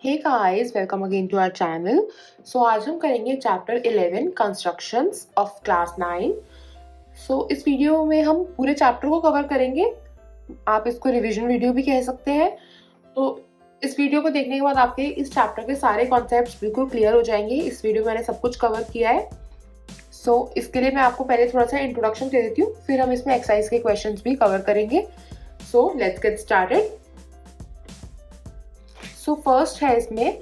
Hey guys, welcome again to our channel. So आज हम करेंगे चैप्टर 11 कंस्ट्रक्शंस ऑफ क्लास 9। इस वीडियो में हम पूरे चैप्टर को कवर करेंगे। आप इसको रिवीजन वीडियो भी कह सकते हैं। तो इस वीडियो को देखने के बाद आपके इस चैप्टर के सारे कॉन्सेप्ट्स बिल्कुल क्लियर हो जाएंगे। इस वीडियो में मैंने सब कुछ कवर किया है। इसके लिए मैं आपको पहले थोड़ा सा इंट्रोडक्शन दे देती हूँ, फिर हम इसमें एक्सरसाइज के क्वेश्चंस भी कवर करेंगे। Let's get started. फर्स्ट है इसमें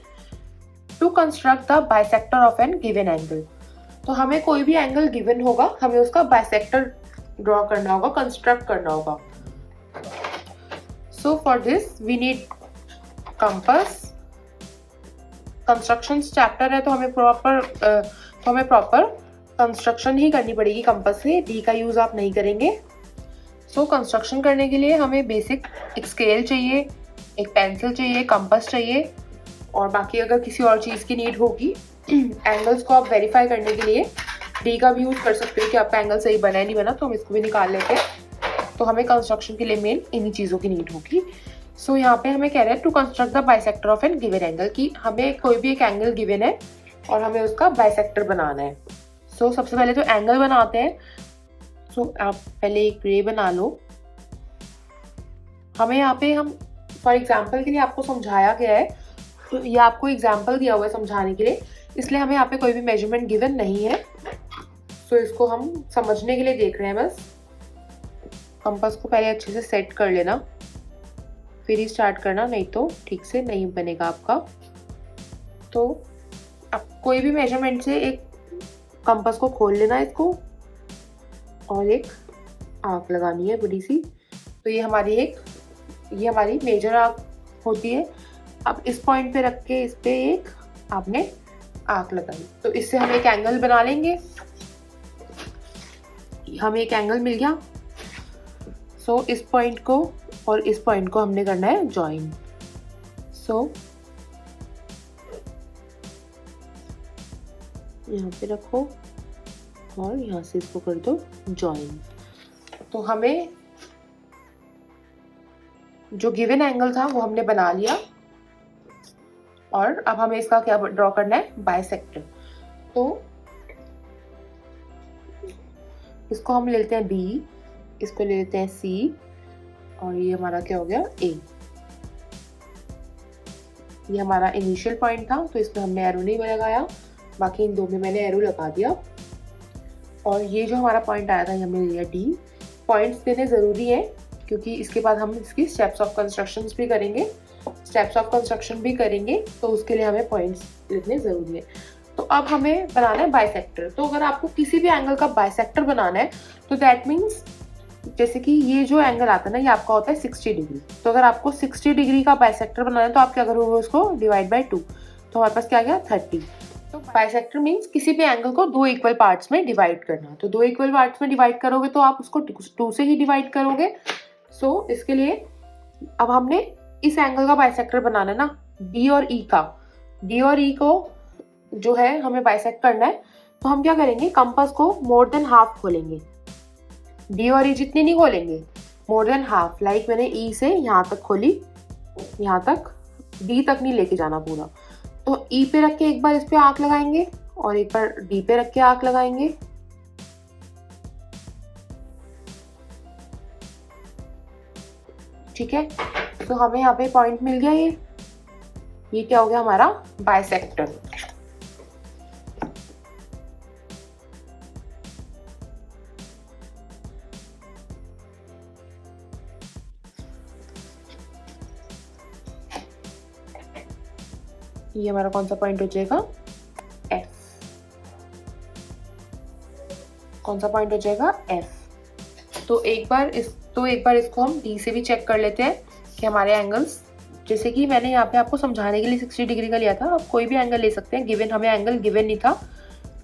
to construct the bisector of an given angle. तो हमें कोई भी एंगल गिवन होगा, हमें उसका बाइसेक्टर ड्रॉ करना होगा, कंस्ट्रक्ट करना होगा। For this we need compass. Construction chapter है तो हमें प्रॉपर कंस्ट्रक्शन ही करनी पड़ेगी कंपास से। डी का यूज आप नहीं करेंगे। कंस्ट्रक्शन करने के लिए हमें बेसिक एक स्केल चाहिए, एक पेंसिल चाहिए, कंपास चाहिए, और बाकी अगर किसी और चीज़ की नीड होगी एंगल्स को आप वेरीफाई करने के लिए डी का भी यूज़ कर सकते हो कि आपका एंगल सही बना है नहीं बना, तो हम इसको भी निकाल लेते हैं। तो हमें कंस्ट्रक्शन के लिए मेन इन्हीं चीज़ों की नीड होगी। यहाँ पे हमें कह रहे हैं to construct the bisector of an given angle, कि हमें कोई भी एक एंगल गिवन है और हमें उसका बाइसेक्टर बनाना है। सबसे पहले तो एंगल बनाते हैं। आप पहले एक रे बना लो। हमें यहाँ पे हम फॉर एग्जाम्पल के लिए आपको समझाया गया है, तो ये आपको एग्जाम्पल दिया हुआ है समझाने के लिए, इसलिए हमें यहाँ पे कोई भी मेजरमेंट गिवन नहीं है। इसको हम समझने के लिए देख रहे हैं बस। कंपास को पहले अच्छे से सेट कर लेना, फिर ही स्टार्ट करना, नहीं तो ठीक से नहीं बनेगा आपका। तो आप कोई भी मेजरमेंट से एक कंपास को खोल लेना इसको, और एक आर्क लगानी है बड़ी सी। तो ये हमारी मेजर आर्क होती है। अब इस पॉइंट पे रख के इस पे एक आपने आर्क लगाई, तो इससे हम एक एंगल बना लेंगे। हमें एक एंगल मिल गया। इस पॉइंट को और इस पॉइंट को हमने करना है ज्वाइन। यहाँ पे रखो और यहाँ से इसको कर दो ज्वाइन। तो हमें जो गिवन एंगल था वो हमने बना लिया, और अब हमें इसका क्या ड्रॉ करना है, बाइसेक्टर। तो इसको हम ले लेते हैं बी, इसको ले लेते हैं सी, और ये हमारा क्या हो गया, ए। ये हमारा इनिशियल पॉइंट था, तो इसमें हमने एरो नहीं लगाया, बाकी इन दो में मैंने एरो लगा दिया। और ये जो हमारा पॉइंट आया था, ये हमने लिया डी। पॉइंट्स देने ज़रूरी है, क्योंकि इसके बाद हम इसकी स्टेप्स ऑफ कंस्ट्रक्शन भी करेंगे, तो उसके लिए हमें पॉइंट्स लिखने ज़रूरी है। तो अब हमें बनाना है बाइसेक्टर। तो अगर आपको किसी भी एंगल का बाइसेक्टर बनाना है, तो दैट मीन्स जैसे कि ये जो एंगल आता है ना, ये आपका होता है 60 डिग्री। तो अगर आपको 60 डिग्री का बाइसेक्टर बनाना है, तो आप क्या करोगे, उसको डिवाइड बाई 2। तो हमारे पास क्या गया, 30। तो बाइसेक्टर मीन्स किसी भी एंगल को दो इक्वल पार्ट्स में डिवाइड करना। तो दो इक्वल पार्ट्स में डिवाइड करोगे तो आप उसको 2 से ही डिवाइड करोगे। इसके लिए अब हमने इस एंगल का बाइसेक्टर बनाना है ना, डी और ई का। डी और ई को जो है हमें बाइसेक्ट करना है, तो हम क्या करेंगे, कंपास को मोर देन हाफ खोलेंगे। डी और ई जितनी नहीं खोलेंगे, मोर देन हाफ। लाइक मैंने ई से यहाँ तक खोली, यहाँ तक, डी तक नहीं लेके जाना पूरा। तो ई पे रख के एक बार इस पे आंख लगाएंगे, और एक बार डी पे रख के आंख लगाएंगे। ठीक है, तो हमें यहाँ पे पॉइंट मिल गया। ये क्या हो गया, हमारा बाइसेक्टर। ये हमारा कौन सा पॉइंट हो जाएगा, एफ। कौन सा पॉइंट हो जाएगा, एफ। तो एक बार इसको हम डी से भी चेक कर लेते हैं कि हमारे एंगल्स, जैसे कि मैंने यहाँ पे आपको समझाने के लिए 60 डिग्री का लिया था। आप कोई भी एंगल ले सकते हैं, गिवन हमें एंगल गिवन नहीं था।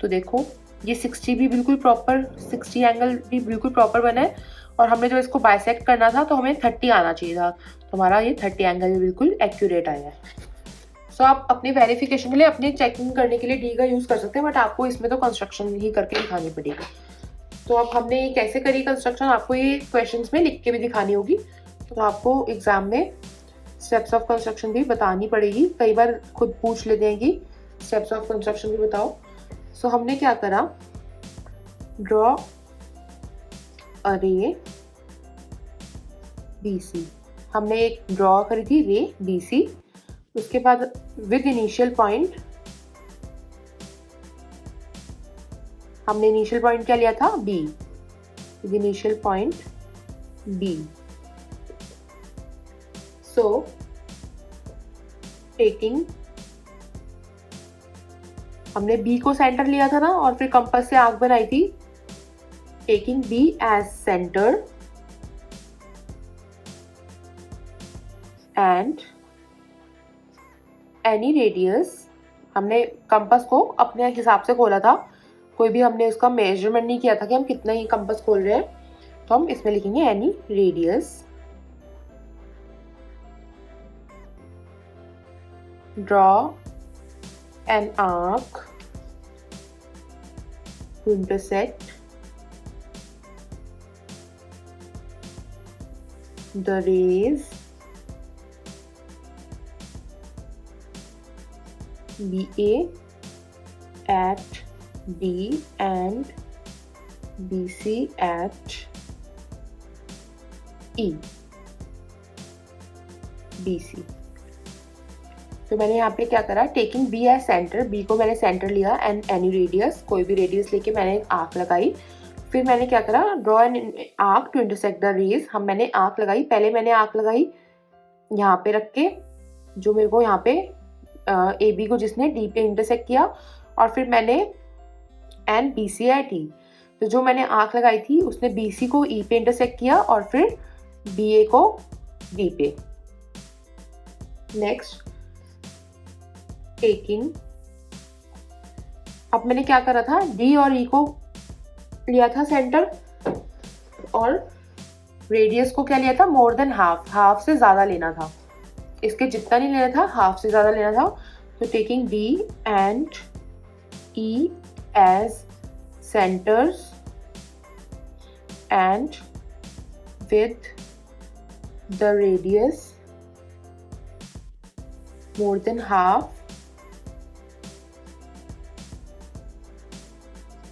तो देखो ये 60 भी बिल्कुल प्रॉपर, 60 एंगल भी बिल्कुल प्रॉपर बना है, और हमने जब इसको बाइसेक्ट करना था तो हमें 30 आना चाहिए था। तो हमारा ये 30 एंगल भी बिल्कुल एक्यूरेट आया है। आप अपने वेरिफिकेशन के लिए, अपनी चेकिंग करने के लिए डी का यूज़ कर सकते हैं, बट आपको इसमें तो कंस्ट्रक्शन ही करके दिखानी पड़ेगी। तो अब हमने ये कैसे करी कंस्ट्रक्शन, आपको ये क्वेश्चंस में लिख के भी दिखानी होगी। तो आपको एग्जाम में स्टेप्स ऑफ कंस्ट्रक्शन भी बतानी पड़ेगी, कई बार खुद पूछ लेते हैं कि स्टेप्स ऑफ कंस्ट्रक्शन भी बताओ। सो हमने क्या करा, ड्रॉ अ रे BC, हमने एक ड्रॉ करी थी रे BC। उसके बाद विद इनिशियल पॉइंट, हमने इनिशियल पॉइंट क्या लिया था B, with initial point B। So taking, हमने B को सेंटर लिया था ना, और फिर कंपास से आर्क बनाई थी। Taking B as centre and any radius, हमने कंपास को अपने हिसाब से खोला था, कोई भी हमने उसका मेजरमेंट नहीं किया था कि हम कितना ही कंपास खोल रहे हैं। तो हम इसमें लिखेंगे any radius, draw an arc to intersect the rays BA at D and BC at E BC। तो मैंने यहाँ पे क्या करा, taking B as centre, B को मैंने सेंटर लिया एंड एनी रेडियस, कोई भी रेडियस लेके मैंने एक आर्क लगाई। फिर मैंने क्या करा, draw an arc to intersect the rays, मैंने आर्क लगाई, पहले मैंने आर्क लगाई यहाँ पे रख के, जो मेरे को यहाँ पे AB को जिसने D पे इंटरसेक्ट किया, और फिर मैंने एन BC एट E, तो जो मैंने आर्क लगाई थी उसने BC को E पे इंटरसेक्ट किया और फिर BA को D पे। नेक्स्ट टेकिंग, अब मैंने क्या करा था, D और E को लिया था सेंटर, और रेडियस को क्या लिया था, मोर देन हाफ, हाफ से ज्यादा लेना था, इसके जितना नहीं लेना था, हाफ से ज्यादा लेना था। तो taking D and E as centres and with the radius more than half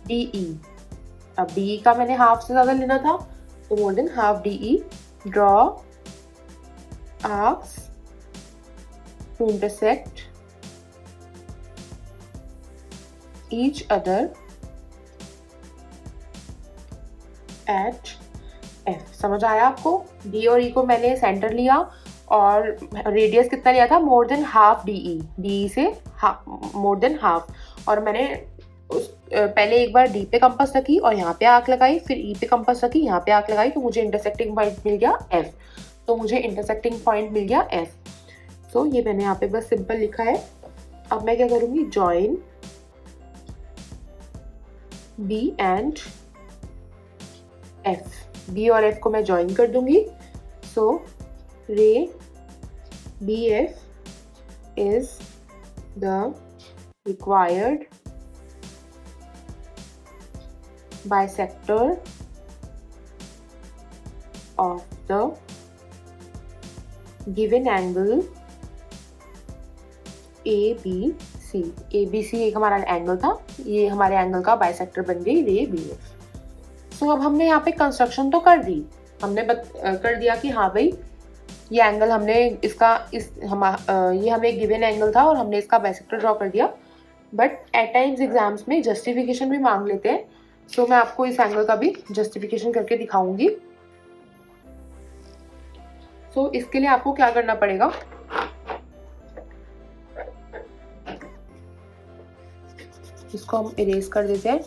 DE, अब DE का मैंने हाफ से ज्यादा लेना था, तो more than half DE। Draw arcs to intersect each other at F। समझ आया आपको? D और E को मैंने सेंटर लिया और रेडियस कितना लिया था, मोर देन हाफ DE से मोर देन हाफ, और मैंने पहले एक बार D पे कंपास रखी और यहाँ पे आर्क लगाई, फिर E पे कंपास रखी, यहाँ पे आर्क लगाई, तो मुझे इंटरसेक्टिंग पॉइंट मिल गया F। तो मुझे इंटरसेक्टिंग पॉइंट मिल गया F। तो ये मैंने यहाँ पे बस सिंपल लिखा है। अब मैं क्या करूँगी, join B and F, B और F को मैं जॉइन कर दूंगी। सो रे BF is the required bisector of the given angle ABC। ABC एक हमारा एंगल था, ये हमारे एंगल का बाइसेक्टर बन गई रे BF। सो अब हमने यहाँ पे कंस्ट्रक्शन तो कर दी, हमने कर दिया कि हाँ भाई ये एंगल हमने इसका ये हमें एक गिवन एंगल था और हमने इसका बाइसेक्टर ड्रॉ कर दिया। बट एट टाइम्स एग्जाम्स में जस्टिफिकेशन भी मांग लेते हैं, सो मैं आपको इस एंगल का भी जस्टिफिकेशन करके दिखाऊंगी। सो इसके लिए आपको क्या करना पड़ेगा, इसको हम इरेज कर देते हैं।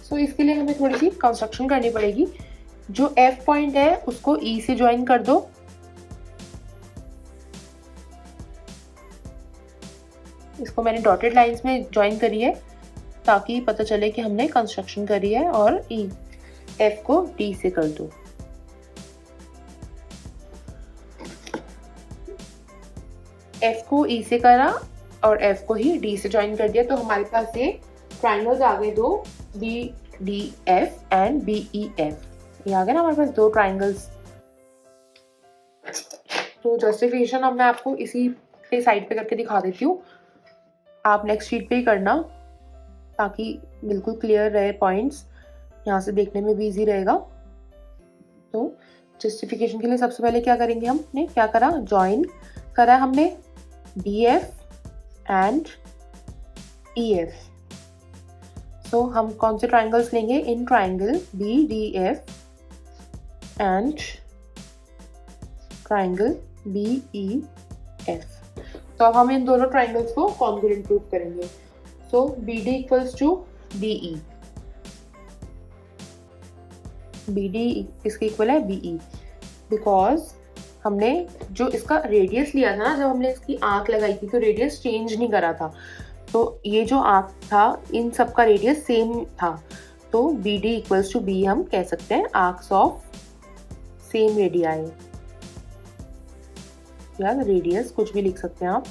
सो इसके लिए हमें थोड़ी सी कंस्ट्रक्शन करनी पड़ेगी। जो F पॉइंट है उसको E से ज्वाइन कर दो, इसको मैंने डॉटेड लाइंस में ज्वाइन करी है ताकि पता चले कि हमने कंस्ट्रक्शन करी है, और F को D से कर दो। F को E से करा और F को ही D से ज्वाइन कर दिया, तो हमारे पास ये ट्राइंगल्स आ गए दो, BDF एंड BEF। ये आ गए ना हमारे पास दो ट्राइंगल्स। तो जस्टिफिकेशन अब मैं आपको इसी पे साइड पे करके दिखा देती हूँ, आप नेक्स्ट शीट पे ही करना ताकि बिल्कुल क्लियर रहे पॉइंट्स, यहाँ से देखने में भी इजी रहेगा। तो जस्टिफिकेशन के लिए सबसे पहले क्या करेंगे, हमने क्या करा, ज्वाइन करा हमने BF एंड EF। सो हम कौन से ट्राइंगल्स लेंगे, in triangle BDF and triangle BEF। तो अब हम इन दोनों ट्राइंगल्स को कॉन्ग्रुएंट प्रूव करेंगे। So BD equals to DE, BD इसके इक्वल है BE, बिकॉज हमने जो इसका रेडियस लिया था ना, जब हमने इसकी आंख लगाई थी तो रेडियस चेंज नहीं करा था, तो ये जो आंख था इन सब का रेडियस सेम था, तो BD इक्वल्स टू B हम कह सकते हैं आर्क्स ऑफ सेम रेडियाई, या रेडियस कुछ भी लिख सकते हैं आप।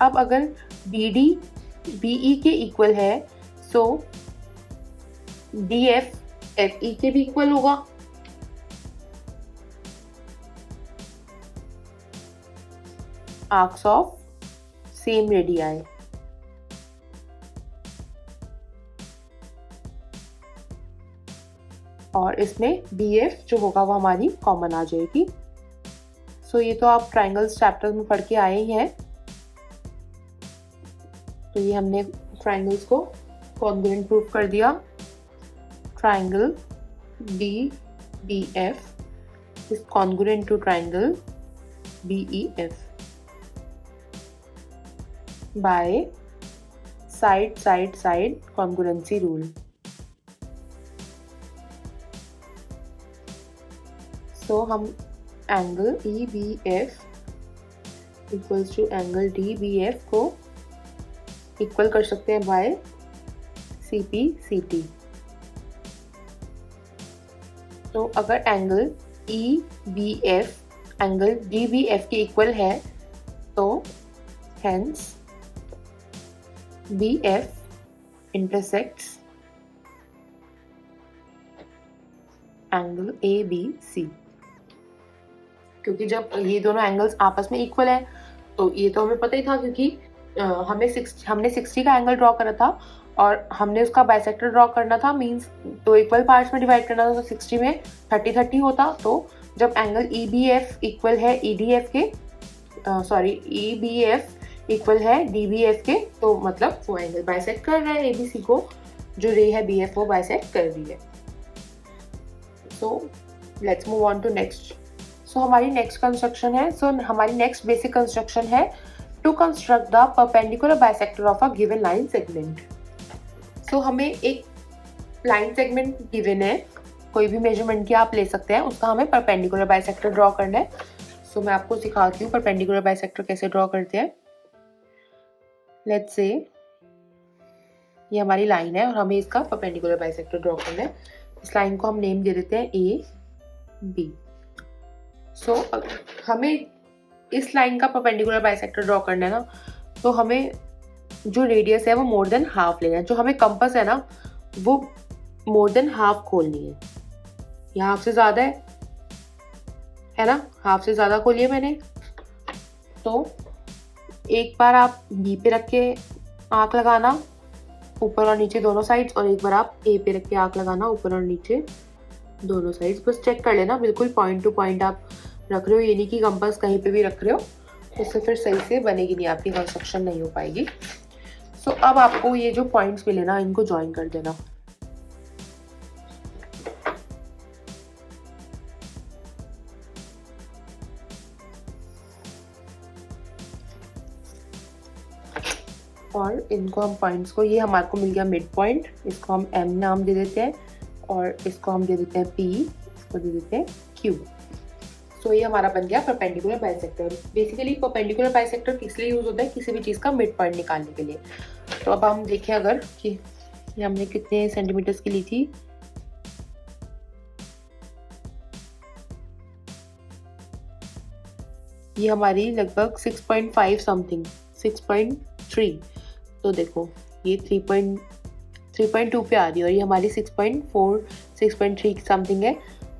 अब अगर BD BE के इक्वल है, सो DF FE के भी इक्वल होगा। आर्क्स ऑफ सेम रेडियाई, और इसमें BF जो होगा वो हमारी कॉमन आ जाएगी। सो ये तो आप ट्राइंगल्स चैप्टर में पढ़ के आए ही हैं। तो ये हमने ट्राइंगल्स को कॉन्ग्रुएंट प्रूव कर दिया। Triangle BDF is congruent to triangle BEF by side side side congruency rule. So हम angle EBF equals to angle DBF को इक्वल कर सकते हैं बाय CP/CT। तो अगर एंगल EBF एंगल DBF के इक्वल है तो hence BF intersects angle ABC, क्योंकि जब ये दोनों एंगल्स आपस में इक्वल है, तो ये तो हमें पता ही था, क्योंकि हमने 60 का एंगल ड्रॉ करा था और हमने उसका बाइसेक्टर ड्रॉ करना था, मींस तो इक्वल पार्ट्स में डिवाइड करना था, तो 60 में 30-30 होता। तो जब एंगल EBF इक्वल है EDF के, EBF इक्वल है DBF के, तो मतलब वो एंगल बाइसेक्ट कर रहा है ABC को, जो रे है BF वो बाइसेक्ट कर रही है। So let's move on to next. So हमारी नेक्स्ट कंस्ट्रक्शन है, हमारी नेक्स्ट बेसिक कंस्ट्रक्शन है to construct the perpendicular bisector of a given line segment. So हमें एक लाइन सेगमेंट गिवन है, कोई भी मेजरमेंट की आप ले सकते हैं, उसका हमें परपेंडिकुलर बाइसेक्टर ड्रॉ करना है। सो मैं आपको सिखाती हूँ परपेंडिकुलर बाइसेक्टर कैसे ड्रॉ करते हैं। लेट्स से ये हमारी लाइन है और हमें इसका परपेंडिकुलर बाइसेक्टर ड्रॉ करना है। इस लाइन को हम नेम दे देते हैं AB। सो हमें इस लाइन का परपेंडिकुलर बाइसेक्टर ड्रॉ करना है ना, तो हमें जो रेडियस है वो मोर देन हाफ लेना है, जो हमें कंपास है ना वो मोर देन हाफ खोलनी है। यहाँ हाफ से ज़्यादा है ना, हाफ से ज़्यादा खोलिए मैंने। तो एक बार आप B पे रख के आँख लगाना ऊपर और नीचे दोनों साइड्स, और एक बार आप A पे रख के आँख लगाना ऊपर और नीचे दोनों साइड्स। बस चेक कर लेना बिल्कुल पॉइंट टू पॉइंट आप रख रहे हो, ये नहीं कि कंपास कहीं पे भी रख रहे हो, इससे फिर सही से बनेगी नहीं, आपकी कंस्ट्रक्शन नहीं हो पाएगी। सो अब आपको ये जो पॉइंट्स मिले ना इनको ज्वाइन कर देना। और इनको हम पॉइंट्स को, ये हमारे को मिल गया मिड पॉइंट, इसको हम M नाम दे देते हैं और इसको हम दे देते हैं P, इसको दे देते हैं Q। सो ये हमारा बन गया perpendicular bisector. Basically perpendicular bisector किस लिए यूज होता है, किसी भी चीज़ का मिड पॉइंट निकालने के लिए। तो अब हम देखें अगर कि ये हमने कितने सेंटीमीटर्स की ली थी, ये हमारी लगभग 6.5 समथिंग 6.3, तो देखो ये 3.2 पे आ रही है और ये हमारी 6.4 6.3 समथिंग है।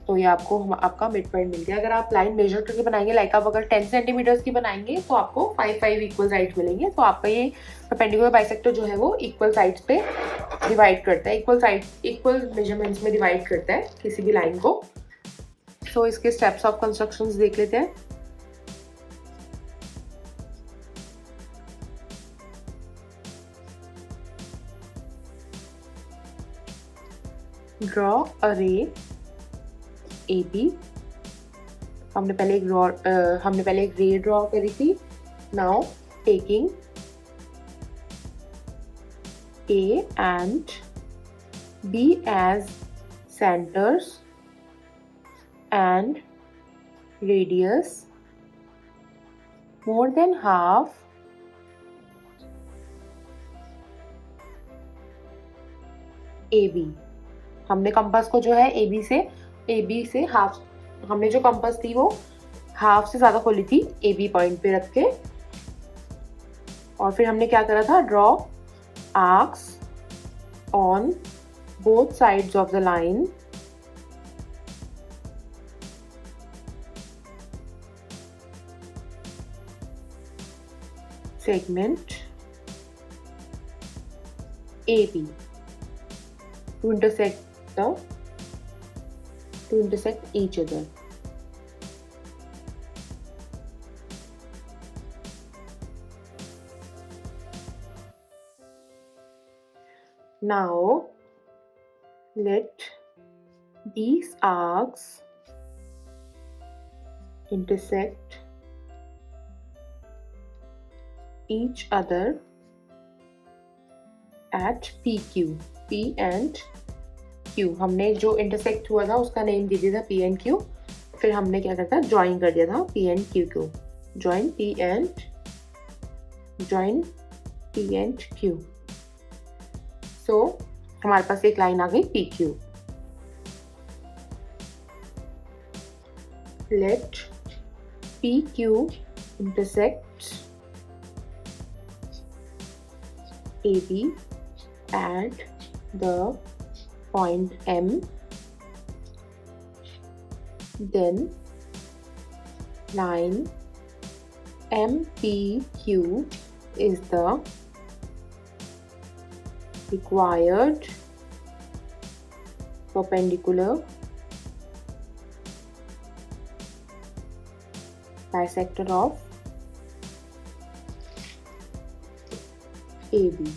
तो ये आपको आपका मिड पॉइंट मिल गया। अगर आप लाइन मेजर करके बनाएंगे, लाइक आप अगर 10 सेंटीमीटर्स की बनाएंगे तो आपको 5 इक्वल साइड्स मिलेंगे। तो आपका ये परपेंडिकुलर बाइसेक्टर जो है वो इक्वल साइड्स पे डिवाइड करता है, इक्वल मेजरमेंट्स में डिवाइड करता है किसी भी लाइन को। सो इसके स्टेप्स ऑफ कंस्ट्रक्शंस देख लेते हैं। ड्रॉ अ रे AB। हमने पहले एक रे ड्रॉ करी थी। Now taking A and B as centers and radius more than half AB। हमने कंपास को जो है AB से हाफ, हमने जो कंपास थी वो हाफ से ज़्यादा खोली थी AB पॉइंट पे रख के। और फिर हमने क्या करा था, draw arcs on both sides of the line segment AB to intersect each other. Now let these arcs intersect each other at PQ. P and Q, हमने जो इंटरसेक्ट हुआ था उसका नेम दे दिया था P and Q। फिर हमने क्या करता ज्वाइन कर दिया था P and Q को। Join P and Q। So हमारे पास एक लाइन आ गई PQ। Let PQ intersect AB at the point M, then line MPQ is the required perpendicular bisector of AB।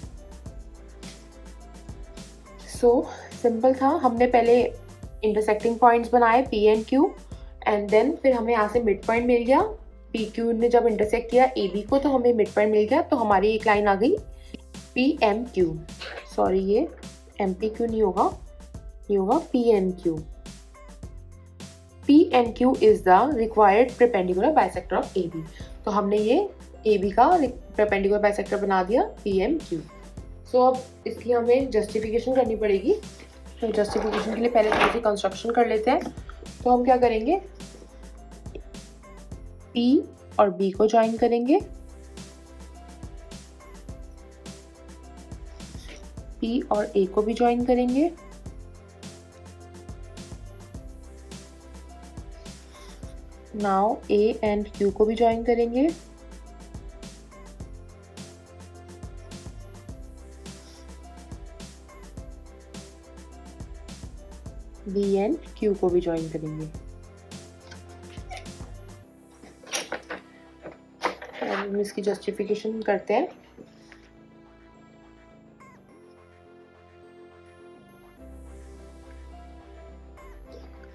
So simple था। हमने पहले इंटरसेक्टिंग पॉइंट्स बनाए P and Q and then फिर हमें यहाँ से मिड पॉइंट मिल गया। PQ ने जब इंटरसेक्ट किया AB को तो हमें मिड पॉइंट मिल गया। तो हमारी एक लाइन आ गई PMQ। सॉरी, ये MPQ नहीं होगा, ये होगा PNQ। PNQ is the required perpendicular bisector of AB। तो हमने ये AB का परपेंडिकुलर बाइसेक्टर बना दिया PMQ। सो अब इसकी हमें जस्टिफिकेशन करनी पड़ेगी। तो जस्टिफिकेशन के लिए पहले थोड़ी सी कंस्ट्रक्शन कर लेते हैं। तो हम क्या करेंगे, P और B को ज्वाइन करेंगे, P और A को भी ज्वाइन करेंगे, नाउ A एंड Q को भी ज्वाइन करेंगे, B एंड Q को भी ज्वाइन करेंगे। हम इसकी जस्टिफिकेशन करते हैं।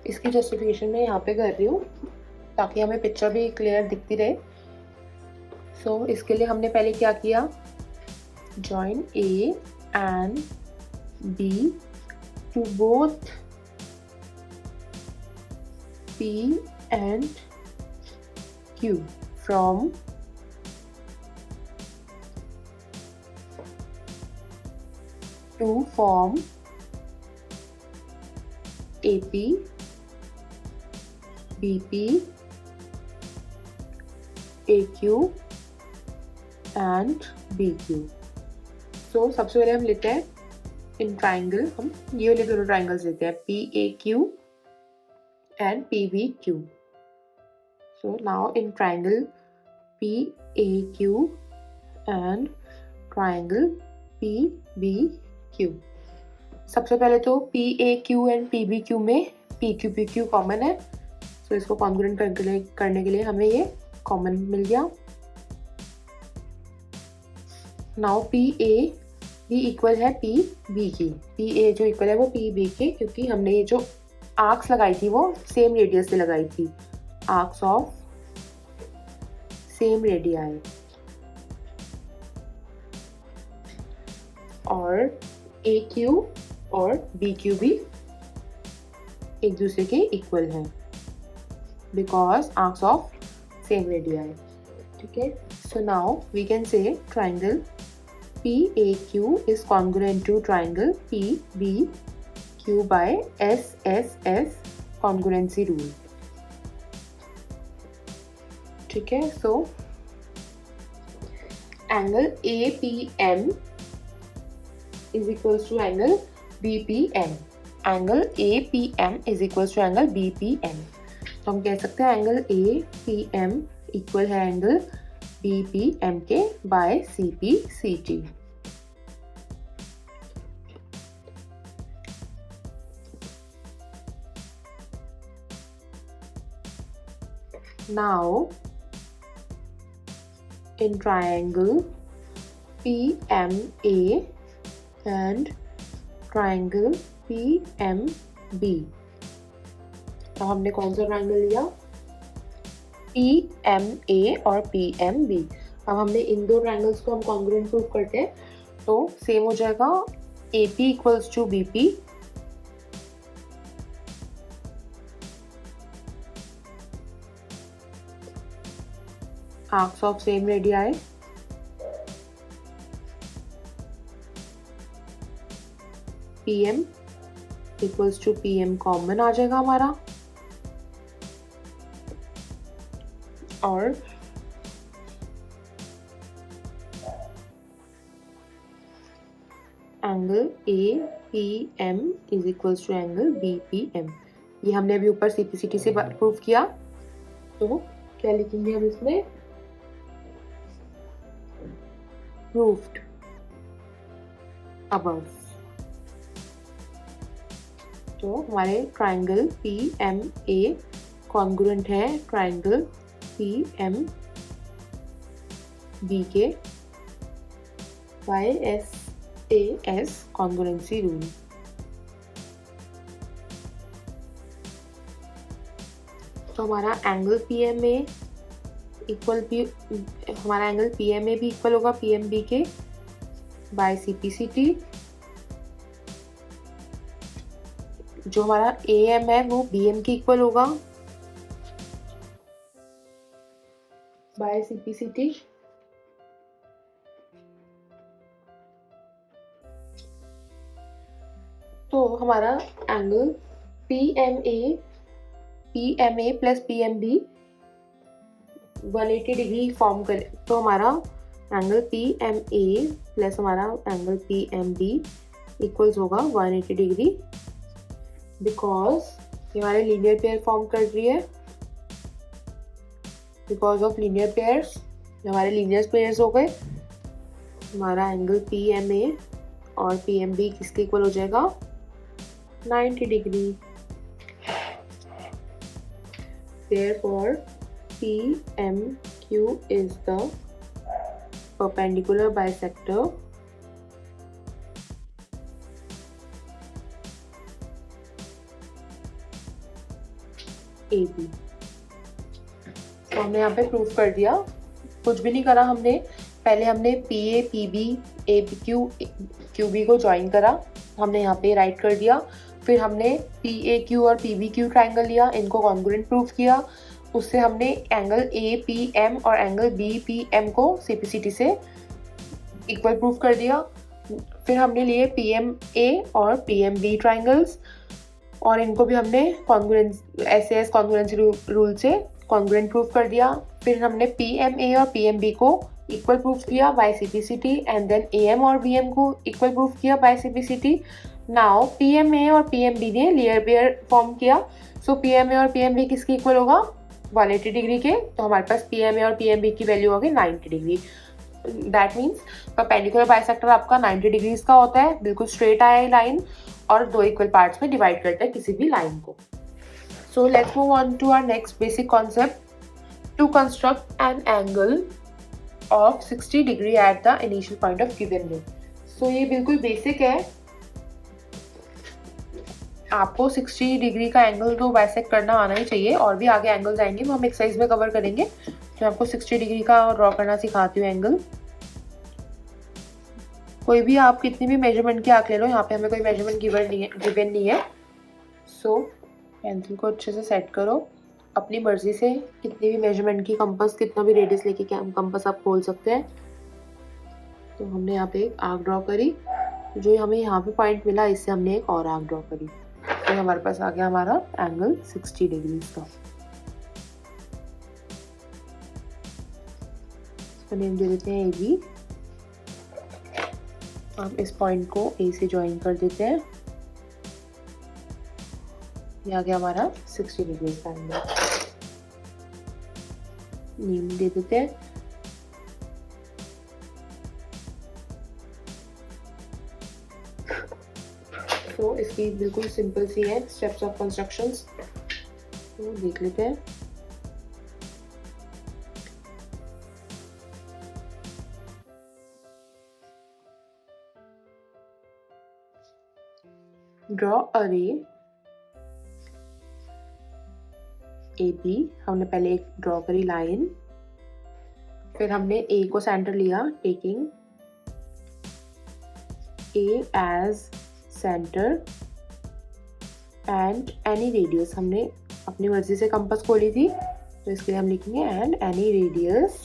इसकी जस्टिफिकेशन मैं यहाँ पे कर रही हूँ ताकि हमें पिक्चर भी क्लियर दिखती रहे। सो इसके लिए हमने पहले क्या किया, join A and B to both P and Q from to form AP, BP, AQ and BQ। सो सबसे पहले हम लेते हैं इन ट्राइंगल, हम ये वाले दोनों ट्राइंगल्स लेते हैं PAQ and PBQ. So now in triangle PAQ and triangle PBQ. सबसे पहले तो PAQ एंड PBQ में PQ कॉमन है, तो इसको कॉन्ग्रुएंट करने के लिए हमें ये कॉमन मिल गया. नाउ PA भी इक्वल है PB की. PA जो इक्वल है वो PB के, क्योंकि हमने ये जो आर्क्स लगाई थी वो सेम रेडियस से लगाई थी. Arcs of same radii. और AQ और BQ भी एक दूसरे के इक्वल हैं because arcs of same radii. ठीक है. So now we can say triangle PAQ is congruent to triangle PBQ by SSS congruency rule. ठीक है. So angle APM is equals to angle BPM. Angle APM is equals to angle BPM. तो हम कह सकते हैं angle APM equal है angle BPM के bye CPCT. Now in triangle PMA and triangle PMB. तो हमने कौन सा ट्राइंगल लिया? PMA और PMB. अब हमने इन दो ट्राइंगल्स को हम कॉन्ग्रुएंट प्रूव करते हैं, तो सेम हो जाएगा AP equals to BP. Arcs of same radii. PM equals to PM common आ जाएगा हमारा. और angle APM is equals to angle BPM. ये हमने अभी ऊपर CPCT से प्रूव किया, तो क्या लिखेंगे हम इसमें? Proved above. तो हमारे ट्राइंगल PMA कॉन्ग्रुएंट है ट्राइंगल PMB के बाय SAS कॉन्ग्रुएंसी रूल. तो हमारा एंगल PMA इक्वल हमारा एंगल PMA भी इक्वल होगा PMB के बाय CPCT. जो हमारा AM है वो BM के इक्वल होगा बाय CPCT. तो हमारा angle PMA plus PMB 180 degree form करे, तो हमारा एंगल PMA प्लस हमारा एंगल PMB इक्वल्स होगा 180 डिग्री, बिकॉज ये हमारे लीनियर पेयर फॉर्म कर रही है. बिकॉज ऑफ लीनियर पेयर्स, हमारे लीनियर पेयर्स हो गए. हमारा एंगल PMA और PMB किसके इक्वल हो जाएगा? 90 degree. Therefore PMQ is the perpendicular bisector AB. तो हमने यहाँ पे प्रूव कर दिया. कुछ भी नहीं करा हमने. पहले हमने PA PB ABQ QB को ज्वाइन करा, हमने यहाँ पे राइट कर दिया. फिर हमने PAQ और PBQ ट्राइंगल लिया, इनको कॉन्ग्रुएंट प्रूव किया. उससे हमने एंगल APM और एंगल BPM को CPCT से इक्वल प्रूव कर दिया. फिर हमने लिए PMA और PMB ट्राइंगल्स, और इनको भी हमने SAS कॉन्ग्रुएंसी रूल से कॉन्ग्रुएंट प्रूव कर दिया. फिर हमने PMA और PMB को इक्वल प्रूफ किया by CPCT, and then AM और BM को इक्वल प्रूफ किया बाय CPCT. नाउ PMA और PMB ने लियर पेयर फॉर्म किया। सो PMA और PMB किसके इक्वल होगा? 180 डिग्री के। तो हमारे पास PMA और PMB की वैल्यू होगी 90 degree. That means perpendicular bisector आपका 90 डिग्रीज का होता है, बिल्कुल स्ट्रेट आया लाइन, और दो इक्वल पार्ट्स में डिवाइड करता है किसी भी लाइन को। So let's move on to our next basic concept, to construct an angle of 60 degree at the initial point of given ray. So ये बिल्कुल बेसिक है, आपको 60 डिग्री का एंगल तो बाइसेक्ट करना आना ही चाहिए, और भी आगे एंगल्स आएंगे वो हम एक्सरसाइज में कवर करेंगे। तो आपको 60 डिग्री का ड्रॉ करना सिखाती हूँ एंगल। कोई भी आप कितनी भी मेजरमेंट की आंख ले लो, यहाँ पे हमें कोई मेजरमेंट गिवन नहीं है। सो पेंसिल को अच्छे से सेट करो, अपनी मर्जी से कितनी भी मेजरमेंट की कंपास, कितना भी रेडियस लेके कंपास आप खोल सकते हैं। तो हमने यहाँ पे एक आर्क ड्रॉ करी, जो हमें यहाँ पे पॉइंट मिला इससे हमने एक और आर्क ड्रॉ करी, तो हमारे पास आ गया हमारा एंगल 60 डिग्री का। इसको नेम दे देते हैं AB। हम इस पॉइंट को A से ज्वाइन कर देते हैं, ये आ गया हमारा 60 डिग्री का एंगल। नेम दे देते हैं, तो इसकी बिल्कुल सिंपल सी है स्टेप्स ऑफ कंस्ट्रक्शंस, तो देख लेते हैं। ड्रॉ अ रे AB। हमने पहले एक ड्रॉ करी लाइन, फिर हमने A को सेंटर लिया, taking A as centre and any radius. हमने अपनी मर्जी से कंपास खोली थी, तो इसके लिए हम लिखेंगे and any radius.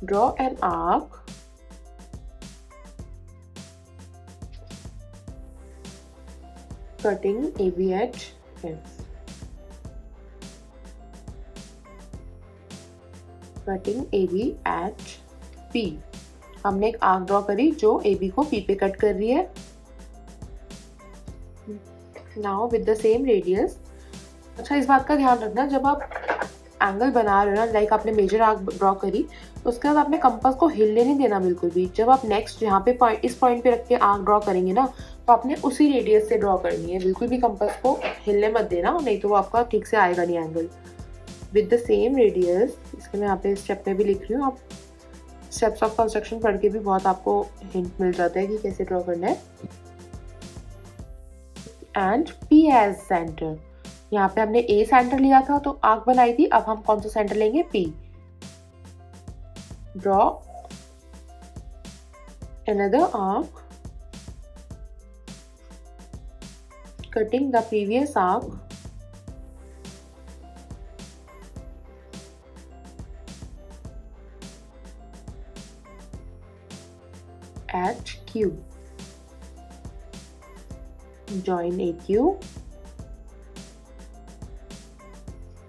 Draw an arc cutting AB at F। Cutting AB at P। हमने एक आर्क ड्रॉ करी जो AB को P पे कट कर रही है। Now with the same radius. अच्छा, इस बात का ध्यान रखना, जब आप एंगल बना रहे हो ना, लाइक आपने मेजर आर्क ड्रॉ करी, उसके बाद आपने कंपास को हिलने नहीं देना बिल्कुल भी। जब आप नेक्स्ट यहाँ पे इस पॉइंट पे रख के आर्क ड्रॉ करेंगे ना, तो आपने उसी रेडियस से ड्रॉ करनी है, बिल्कुल भी कंपास को हिलने मत देना, नहीं तो वो आपका ठीक से आएगा नहीं angle. With the same radius, इसके मैं यहाँ पे स्टेप में भी लिख रही हूँ, आप स्टेप्स ऑफ कंस्ट्रक्शन पढ़ के भी बहुत आपको हिंट मिल जाता है कि कैसे ड्रॉ करना है। एंड P एज सेंटर, यहाँ पे हमने A सेंटर लिया था तो आर्क बनाई थी, अब हम कौन सा सेंटर लेंगे? P। Draw another arc cutting the previous arc at Q. Join AQ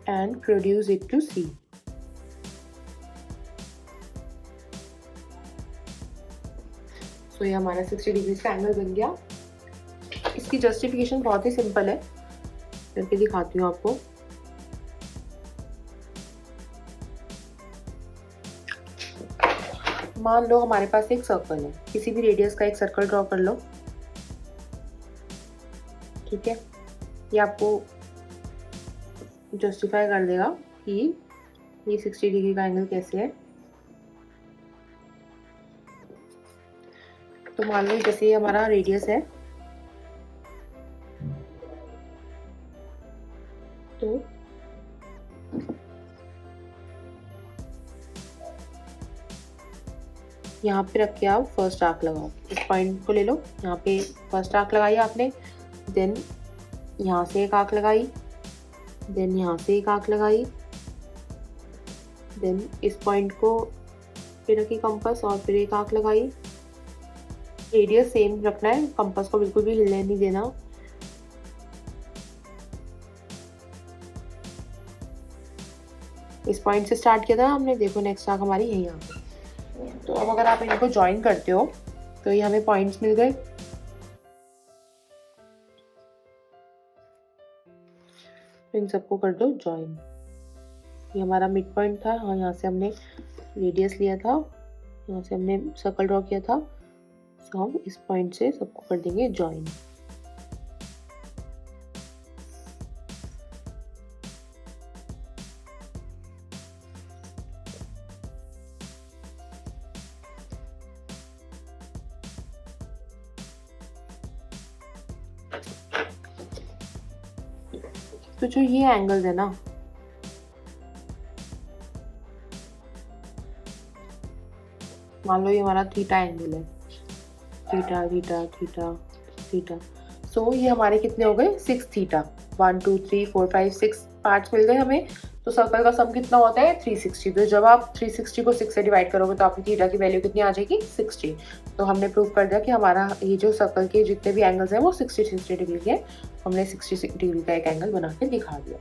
and produce it to C. So ये हमारा 60 डिग्री का एंगल बन गया। इसकी जस्टिफिकेशन बहुत ही सिंपल है, करके दिखाती हूँ आपको। मान लो हमारे पास एक सर्कल है, किसी भी रेडियस का एक सर्कल ड्रॉ कर लो, ठीक है। ये आपको जस्टिफाई कर देगा कि ये 60 डिग्री का एंगल कैसे है। तो मान लो जैसे ये हमारा रेडियस है, तो यहाँ पे रख के आप फर्स्ट आर्क लगाओ। इस पॉइंट को ले लो, यहाँ पे फर्स्ट आर्क लगाई आपने, देन यहाँ से एक आर्क लगाई, देन यहाँ से एक आर्क लगाई, देन इस पॉइंट को पे रखी कंपास और फिर एक आर्क लगाई। रेडियस सेम रखना है, कंपास को बिल्कुल भी हिलने नहीं देना। इस पॉइंट से स्टार्ट किया था हमने, देखो नेक्स्ट आर्क हमारी यही आ गई। तो अब अगर आप इनको ज्वाइन करते हो तो ये हमें पॉइंट्स मिल गए। तो इन सबको कर दो ज्वाइन। ये हमारा मिड पॉइंट था और यहाँ से हमने रेडियस लिया था, यहाँ से हमने सर्कल ड्रॉ किया था, तो हम इस पॉइंट से सबको कर देंगे ज्वाइन। तो जो ये एंगल्स है ना, मान लो ये हमारा थीटा एंगल है, थीटा थीटा थीटा थीटा, सो ये हमारे कितने हो गए 6 थीटा। 1 2 3 4 5 6 पार्ट्स मिल गए हमें। तो सर्कल का सम कितना होता है 360। तो जब आप 360 को 6 से डिवाइड करोगे तो आपकी थीटा की वैल्यू कितनी आ जाएगी 60। तो हमने प्रूव कर दिया कि हमारा ये जो सर्कल के जितने भी एंगल्स हैं वो 60 डिग्री के। हमने 60 डिग्री का एक एंगल बना के दिखा दिया।